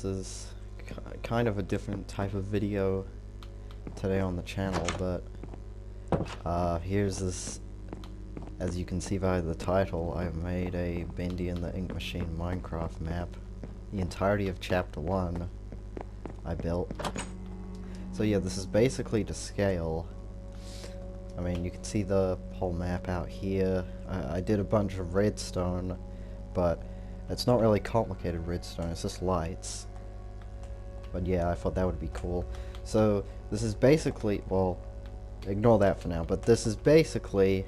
this is kind of a different type of video today on the channel, but here's this. As you can see by the title, I've made a Bendy and the Ink Machine Minecraft map. The entirety of Chapter 1 I built. So yeah, this is basically to scale. I mean, you can see the whole map out here. I did a bunch of redstone, but it's not really complicated redstone, it's just lights. But yeah, I thought that would be cool. So this is basically, well, ignore that for now, but this is basically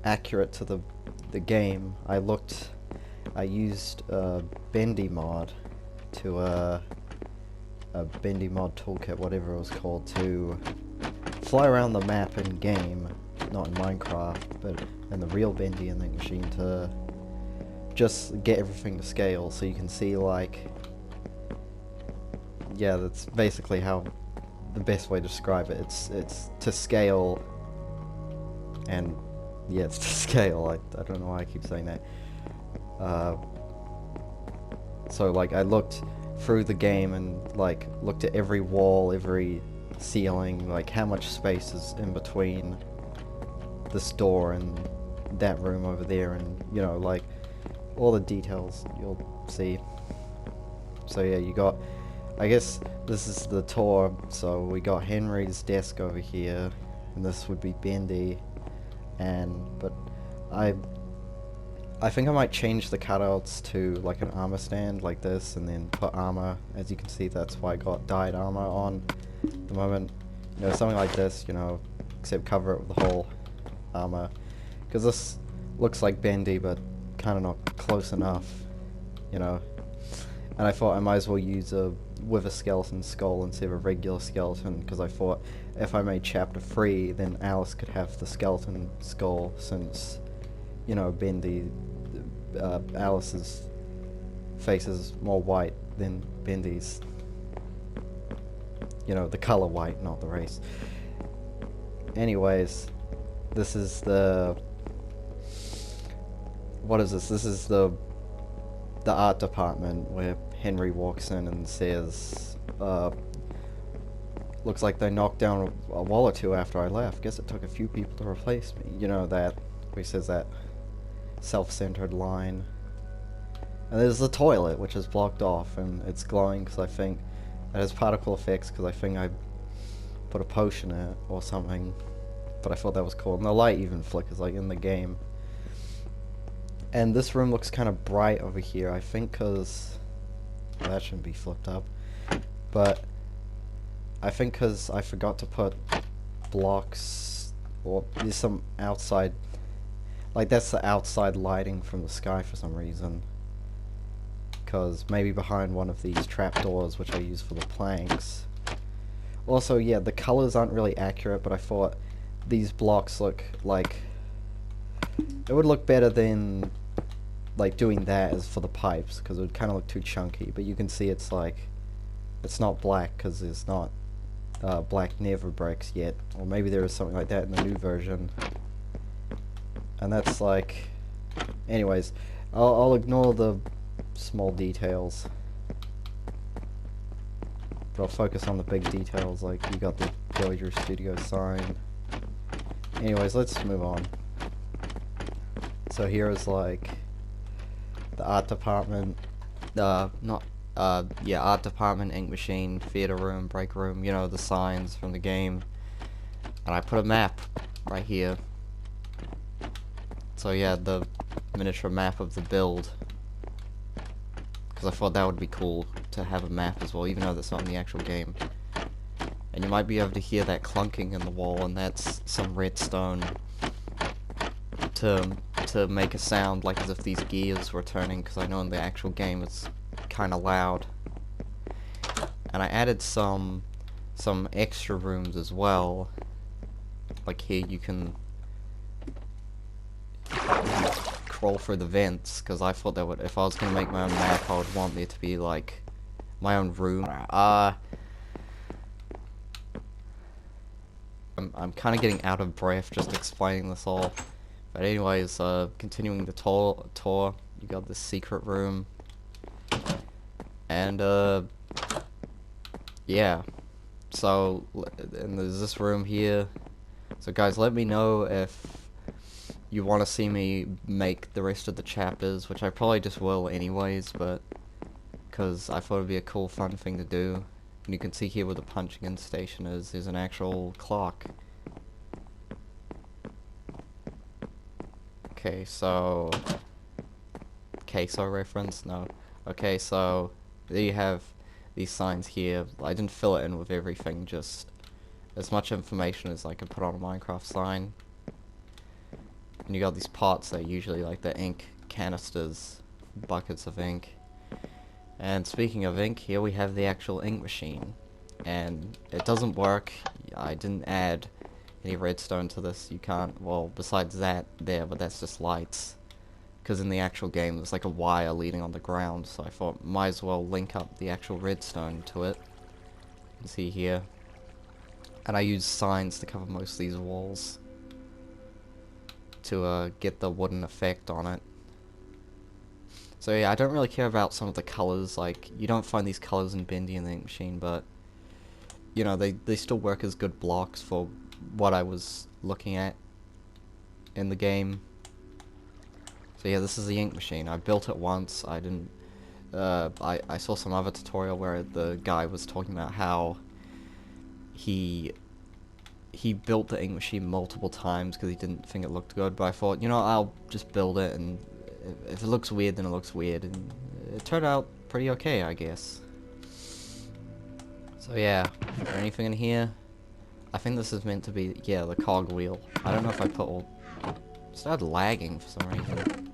accurate to the game. I used a Bendy mod to a Bendy mod toolkit, whatever it was called, to fly around the map in game, not in Minecraft, but in the real Bendy and the Ink Machine, to just get everything to scale. So you can see, like, yeah, that's basically how the best way to describe it. It's to scale, and yeah, it's to scale. I don't know why I keep saying that. So like, I looked through the game and like looked at every wall, every ceiling, like how much space is in between this door and that room over there, and you know, like all the details you'll see. So yeah, you got, I guess this is the tour. So we got Henry's desk over here, and this would be Bendy, but I think I might change the cutouts to like an armor stand like this, and then put armor. As you can see, that's why I got dyed armor on the moment. You know, something like this, you know, except cover it with the whole armor. Because this looks like Bendy, but kind of not close enough, you know. And I thought I might as well use a wither skeleton skull instead of a regular skeleton, because I thought if I made Chapter 3, then Alice could have the skeleton skull, since, you know, Bendy, Alice's face is more white than Bendy's. You know, the color white, not the race. Anyways, this is the... What is this? This is the art department, where Henry walks in and says, looks like they knocked down a wall or two after I left. Guess it took a few people to replace me. You know, that, where he says that self-centered line. And there's the toilet, which is blocked off, and it's glowing because I think it has particle effects, because I think I put a potion in it or something. But I thought that was cool. And the light even flickers, like in the game. And this room looks kind of bright over here, I think, because... Well, that shouldn't be flipped up. But I think because I forgot to put blocks, or there's some outside... Like, that's the outside lighting from the sky for some reason. Because maybe behind one of these trapdoors, which I use for the planks. Also, yeah, the colors aren't really accurate, but I thought these blocks look like... It would look better than, like, doing that as for the pipes, because it would kind of look too chunky. But you can see it's like... It's not black, because there's not black nether bricks yet. Or maybe there is something like that in the new version. And that's like... Anyways, I'll ignore the small details. But I'll focus on the big details, like you got the Villager Studio sign. Anyways, let's move on. So here is like the art department, art department, ink machine, theater room, break room, you know, the signs from the game. And I put a map right here. So yeah, the miniature map of the build. Because I thought that would be cool to have a map as well, even though that's not in the actual game. And you might be able to hear that clunking in the wall, and that's some redstone to make a sound like as if these gears were turning, because I know in the actual game it's kind of loud. And I added some extra rooms as well. Like here you can crawl through the vents, because I thought that would, if I was going to make my own map, I would want there to be like my own room. I'm kind of getting out of breath just explaining this all. But anyways, continuing the tour, you got this secret room And, yeah. So, and there's this room here. So guys, let me know if you want to see me make the rest of the chapters, which I probably just will anyways, but because I thought it'd be a cool, fun thing to do. And you can see here where the punching in station is, there's an actual clock. Okay, so... queso reference? No. Okay, so there you have these signs here. I didn't fill it in with everything, just as much information as I could put on a Minecraft sign. And you got these pots that are usually like the ink canisters, buckets of ink. And speaking of ink, here we have the actual ink machine. And it doesn't work. I didn't add any redstone to this. You can't, well, besides that there, but that's just lights. Because in the actual game there's like a wire leading on the ground, so I thought might as well link up the actual redstone to it. You can see here. And I use signs to cover most of these walls to get the wooden effect on it. So yeah, I don't really care about some of the colors. Like, you don't find these colors in Bendy in the ink machine, but you know, they still work as good blocks for what I was looking at in the game. So yeah, this is the ink machine. I built it once. I didn't I saw some other tutorial where the guy was talking about how he built the ink machine multiple times because he didn't think it looked good, but I thought, you know, I'll just build it, and if it looks weird, then it looks weird, and it turned out pretty okay, I guess. So yeah, is there anything in here? I think this is meant to be, yeah, the cog wheel. I don't know if I put all... It started lagging for some reason.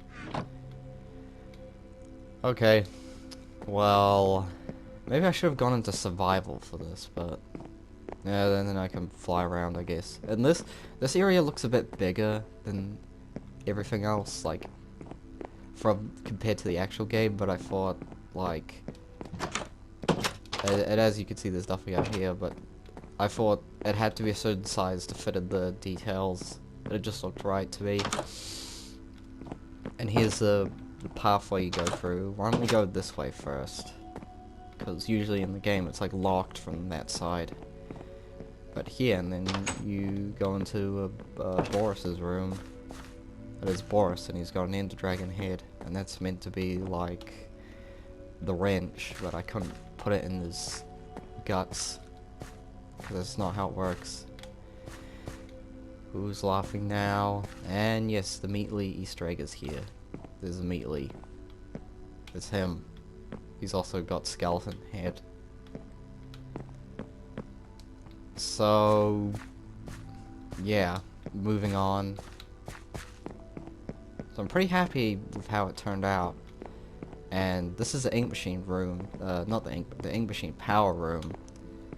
Okay, well, maybe I should have gone into survival for this, but... yeah, then I can fly around, I guess. And this area looks a bit bigger than everything else, like, compared to the actual game, but I thought, like, and as you can see there's nothing out here, but I thought it had to be a certain size to fit in the details, but it just looked right to me. And here's the pathway you go through. Why don't we go this way first? Because usually in the game it's like locked from that side. But here, and then you go into Boris's room. That is Boris, and he's got an Ender Dragon head, and that's meant to be like the wrench, but I couldn't put it in his guts because that's not how it works. Who's laughing now? And yes, the Meatly Easter egg is here. There's a Meatly. It's him. He's also got skeleton head. So yeah, moving on. So I'm pretty happy with how it turned out. And this is the ink machine room, not the ink machine power room.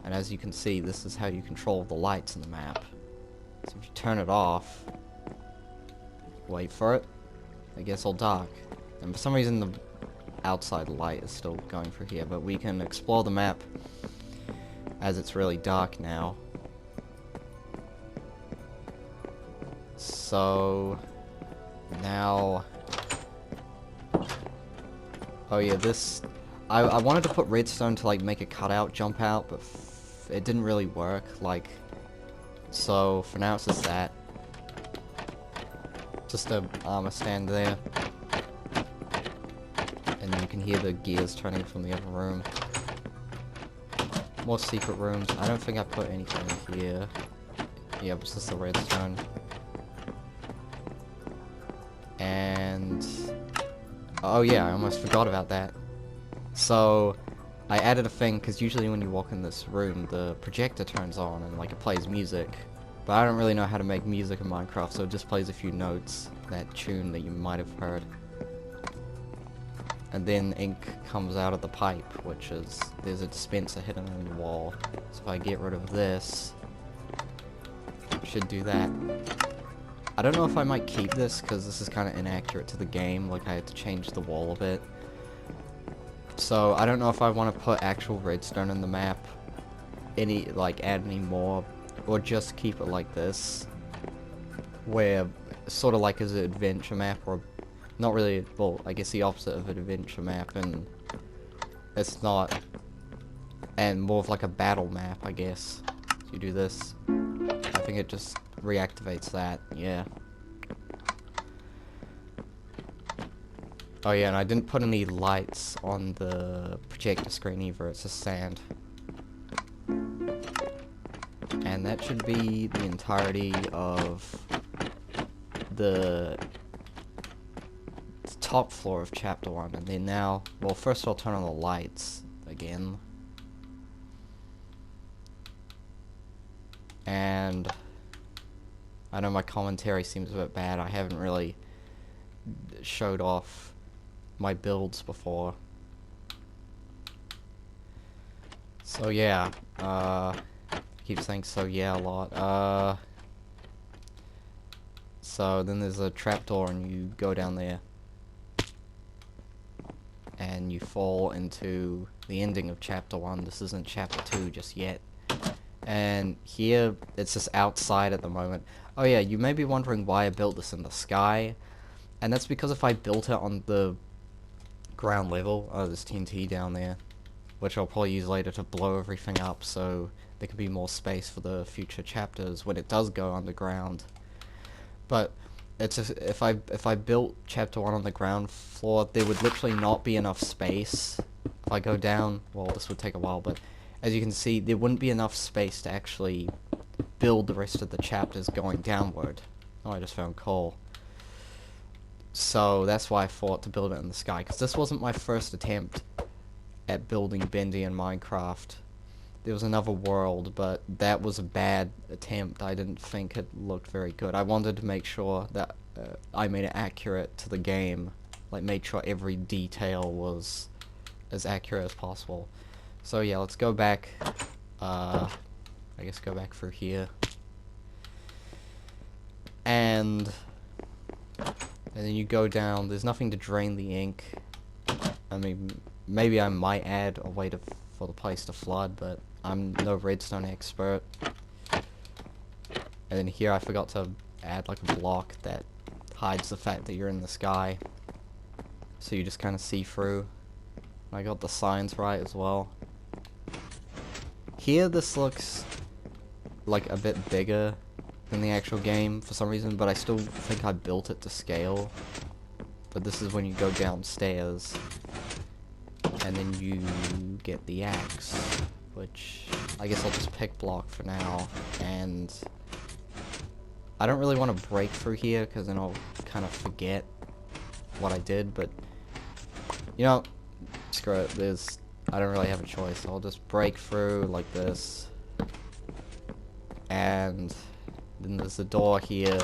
And as you can see, this is how you control the lights in the map. So if you turn it off, wait for it, it gets all dark. And for some reason the outside light is still going through here, but we can explore the map as it's really dark now. So now, oh yeah, this, I wanted to put redstone to like make a cutout jump out, but it didn't really work, like, so for now it's just that. Just a armor stand there. And you can hear the gears turning from the other room. More secret rooms. I don't think I put anything here. Yeah, it's just the redstone. And... oh yeah, I almost forgot about that. So, I added a thing, because usually when you walk in this room, the projector turns on and like it plays music. But I don't really know how to make music in Minecraft, so it just plays a few notes, that tune that you might have heard. And then ink comes out of the pipe, which is, there's a dispenser hidden in the wall. So if I get rid of this, I should do that. I don't know if I might keep this, because this is kind of inaccurate to the game, like I had to change the wall a bit. So I don't know if I want to put actual redstone in the map, add any more, or just keep it like this, where sort of like as an adventure map, or not really, well, I guess the opposite of an adventure map, and it's not, and more of like a battle map, I guess. So you do this, I think it just reactivates that, yeah. Oh yeah, and I didn't put any lights on the projector screen either, it's just sand. And that should be the entirety of the top floor of chapter 1. And then now, well, first I'll turn on the lights again. And I know my commentary seems a bit bad. I haven't really showed off my builds before. So yeah, I keep saying so yeah a lot. So then there's a trapdoor and you go down there. And you fall into the ending of chapter 1. This isn't chapter 2 just yet. And here, it's just outside at the moment. Oh yeah, you may be wondering why I built this in the sky. And that's because if I built it on the ground level, oh, there's TNT down there, which I'll probably use later to blow everything up so there can be more space for the future chapters when it does go underground. But it's just, if I built chapter 1 on the ground floor, there would literally not be enough space. If I go down, well, this would take a while, but as you can see, there wouldn't be enough space to actually build the rest of the chapters going downward. Oh, I just found coal. So that's why I thought to build it in the sky, because this wasn't my first attempt at building Bendy in Minecraft. There was another world, but that was a bad attempt. I didn't think it looked very good. I wanted to make sure that I made it accurate to the game, like made sure every detail was as accurate as possible. So yeah, let's go back, I guess go back through here. And then you go down, there's nothing to drain the ink. I mean, maybe I might add a way for the place to flood, but I'm no redstone expert. And then here I forgot to add like a block that hides the fact that you're in the sky. So you just kind of see through. I got the signs right as well. Here this looks like a bit bigger than the actual game for some reason, but I still think I built it to scale. But this is when you go downstairs and then you get the axe, which I guess I'll just pick block for now. And I don't really want to break through here because then I'll kind of forget what I did, but you know, screw it, I don't really have a choice. I'll just break through like this, and then there's the door here,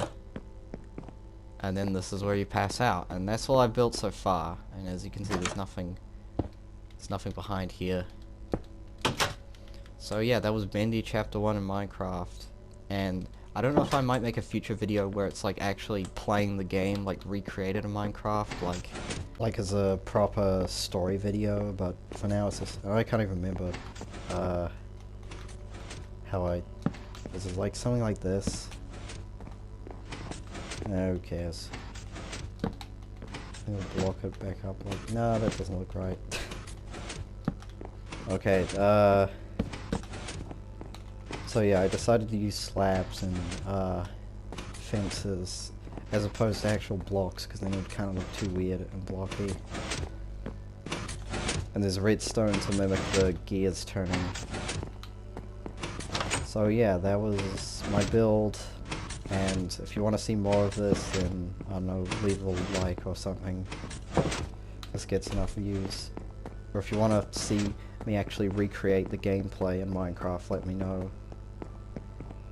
and then this is where you pass out, and that's all I've built so far. And as you can see, there's nothing behind here. So yeah, that was Bendy Chapter 1 in Minecraft, and I don't know if I might make a future video where it's like actually playing the game, like recreated in Minecraft, like as a proper story video, but for now it's just, I can't even remember is it like something like this? Who cares? I'm gonna block it back up like, no, that doesn't look right. Okay, so yeah, I decided to use slabs and fences as opposed to actual blocks, because then it would kind of look too weird and blocky. And there's redstone to mimic the gears turning. So yeah, that was my build, and if you want to see more of this, then I don't know, leave a like or something. This gets enough views. Or if you want to see me actually recreate the gameplay in Minecraft, let me know.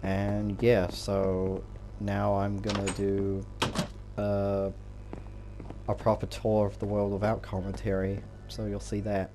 And yeah, so now I'm gonna do a proper tour of the world without commentary, so you'll see that.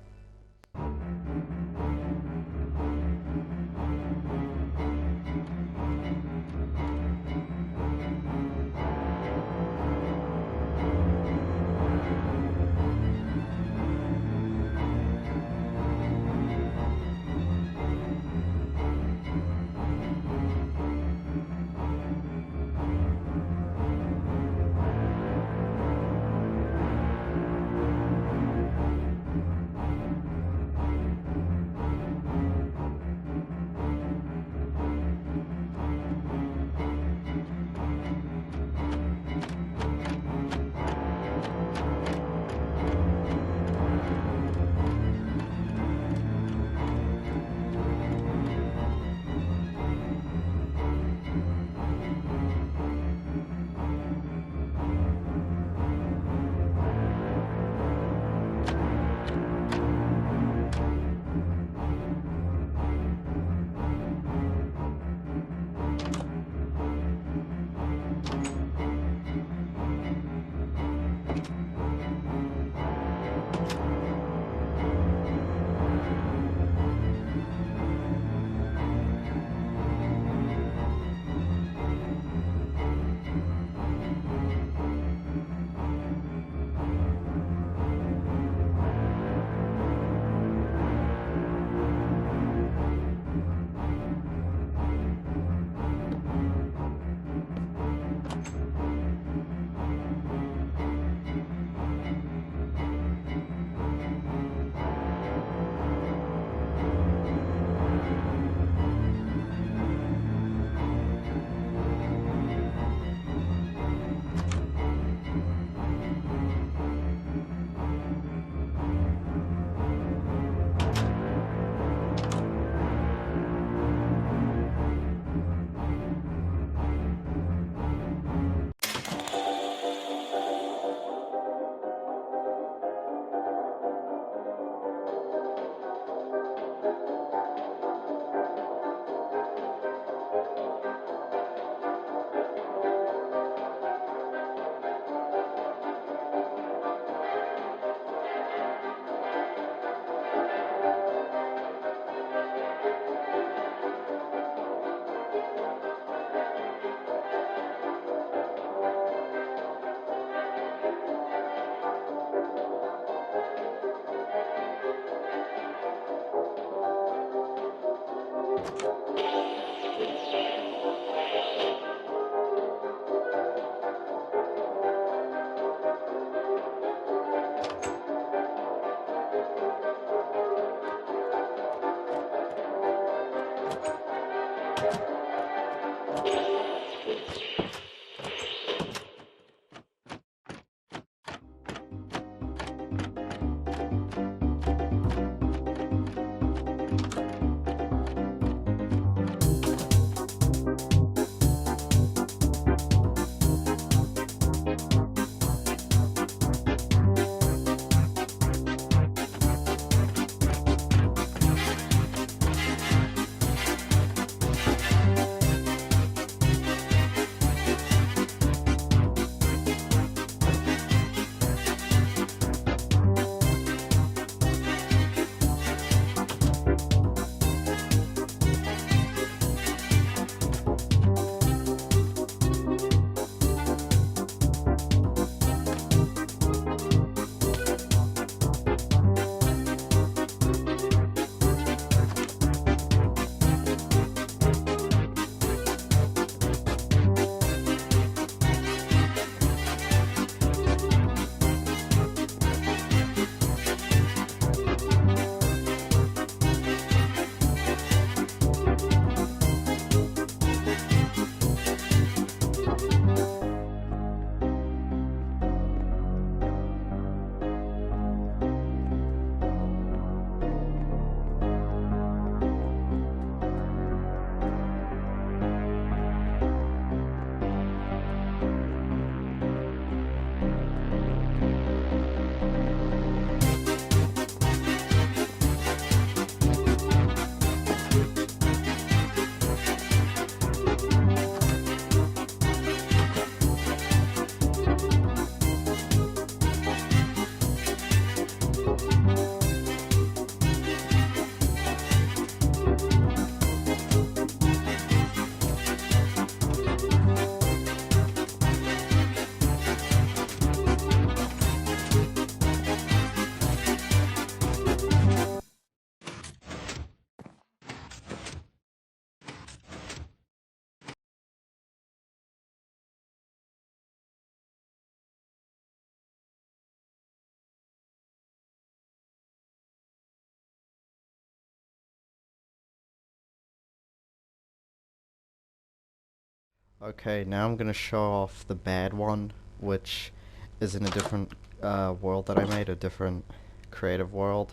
Okay, now I'm gonna show off the bad one, which is in a different world that I made, a different creative world.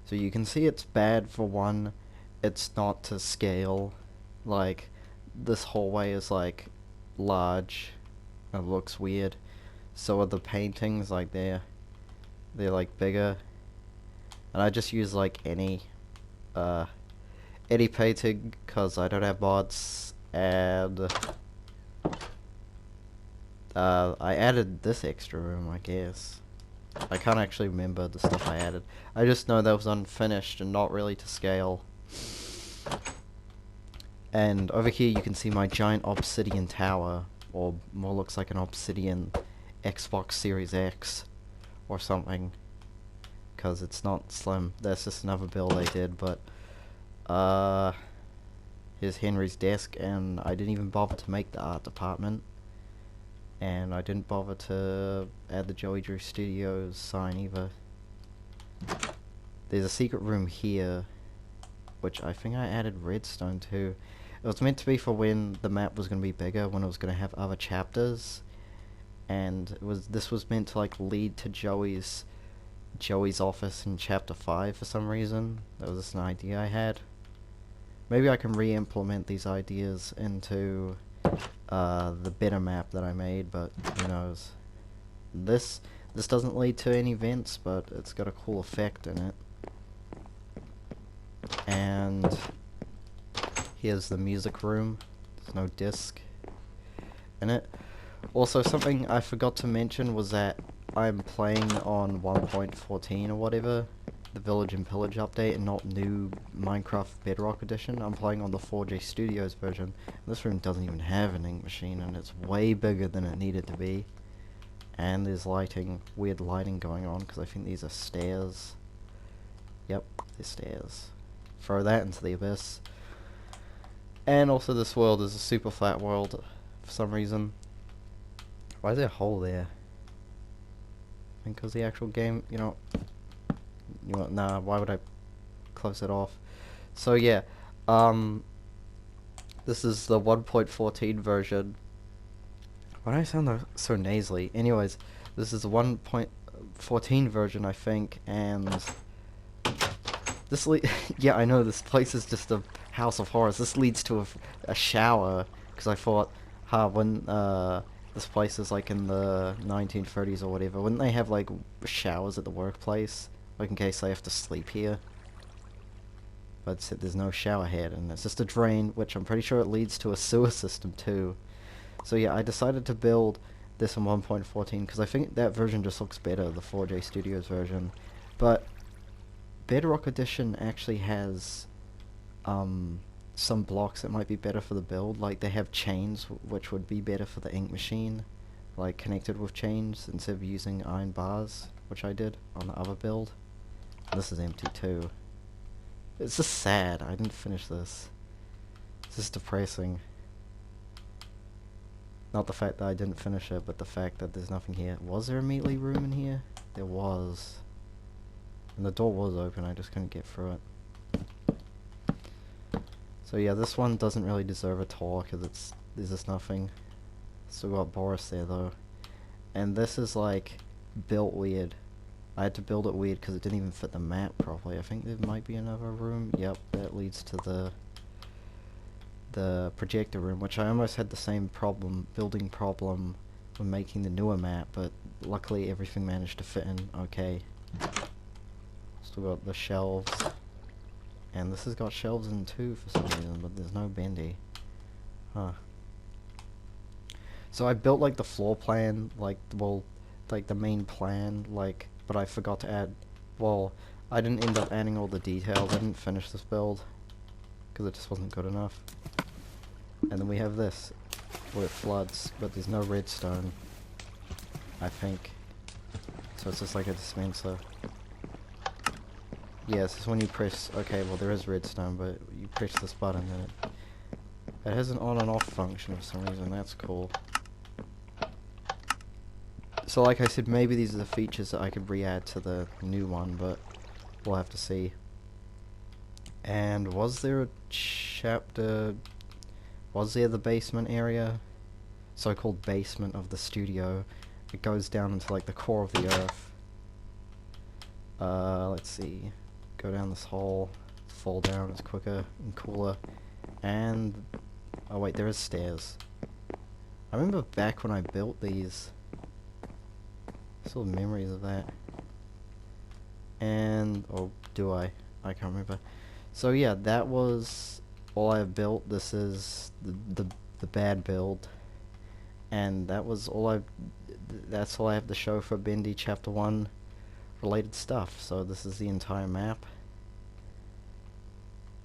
So you can see it's bad for one, it's not to scale. Like, this hallway is like large, it looks weird. So are the paintings, like they're like bigger. And I just use like any painting, cause I don't have mods, and I added this extra room, I guess. I can't actually remember the stuff I added. I just know that was unfinished and not really to scale. And over here you can see my giant obsidian tower, or more looks like an obsidian Xbox Series X or something, because it's not slim. That's just another build I did, but here's Henry's desk, and I didn't even bother to make the art department. And I didn't bother to add the Joey Drew Studios sign either. There's a secret room here, which I think I added redstone to. It was meant to be for when the map was going to be bigger, when it was going to have other chapters. And this was meant to like lead to Joey's office in chapter 5 for some reason. That was just an idea I had. Maybe I can re-implement these ideas into the better map that I made, but who knows. This doesn't lead to any vents, but it's got a cool effect in it. And here's the music room. There's no disc in it. Also, something I forgot to mention was that I'm playing on 1.14 or whatever, the Village and Pillage update, and not new Minecraft Bedrock Edition. I'm playing on the 4J Studios version. This room doesn't even have an ink machine, and it's way bigger than it needed to be. And there's weird lighting going on, because I think these are stairs. Yep, they're stairs. Throw that into the abyss. And also this world is a super flat world, for some reason. Why is there a hole there? I think because the actual game, nah, why would I close it off? So yeah, This is the 1.14 version. Why do I sound so nasally? Anyways, this is the 1.14 version, I think, and this yeah, I know this place is just a house of horrors. This leads to a shower, because I thought, when this place is like in the 1930s or whatever, wouldn't they have like showers at the workplace, like in case they have to sleep here? But there's no shower head, and it's just a drain, which I'm pretty sure it leads to a sewer system too. So yeah, I decided to build this in 1.14 because I think that version just looks better, the 4J Studios version. But Bedrock Edition actually has some blocks that might be better for the build. Like they have chains, which would be better for the ink machine, like connected with chains instead of using iron bars, which I did on the other build. This is empty too. It's just sad. I didn't finish this. It's just depressing. Not the fact that I didn't finish it, but the fact that there's nothing here. Was there a melee room in here? There was. And the door was open, I just couldn't get through it. So yeah, this one doesn't really deserve a tour, because there's just nothing. Still got Boris there though. And this is like, built weird. I had to build it weird because it didn't even fit the map properly. I think there might be another room. Yep, that leads to the projector room, which I almost had the same building problem when making the newer map, but luckily everything managed to fit in okay. Still got the shelves, and this has got shelves in too for some reason, but there's no Bendy. Huh. So I built like the floor plan, like the main plan, but I forgot to add, I didn't end up adding all the details. I didn't finish this build because it just wasn't good enough. And then we have this, where it floods, but there's no redstone, I think. So it's just like a dispenser. Yeah, this is when you press, okay, well there is redstone, but you press this button and it has an on and off function for some reason. That's cool. So like I said, maybe these are the features that I could re-add to the new one, but we'll have to see. And was there a chapter... Was there the basement area? So-called basement of the studio. It goes down into like the core of the earth. Let's see. Go down this hole. Fall down, it's quicker and cooler. And... oh wait, there is stairs. I remember back when I built these. Still have memories of that. And... oh, do I? I can't remember. So yeah, that was all I have built. This is the bad build, and that was all that's all I have to show for Bendy Chapter 1 related stuff. So this is the entire map,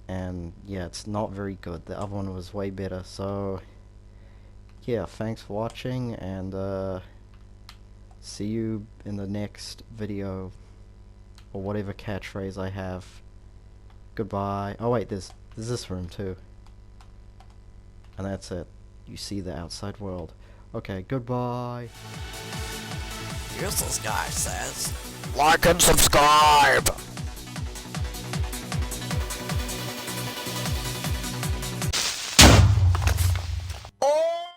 and yeah, it's not very good. The other one was way better. So yeah, thanks for watching, and see you in the next video, or whatever catchphrase I have. Goodbye. Oh wait, there's this room too. And that's it. You see the outside world. Okay, goodbye. Here's this guy says, like and subscribe!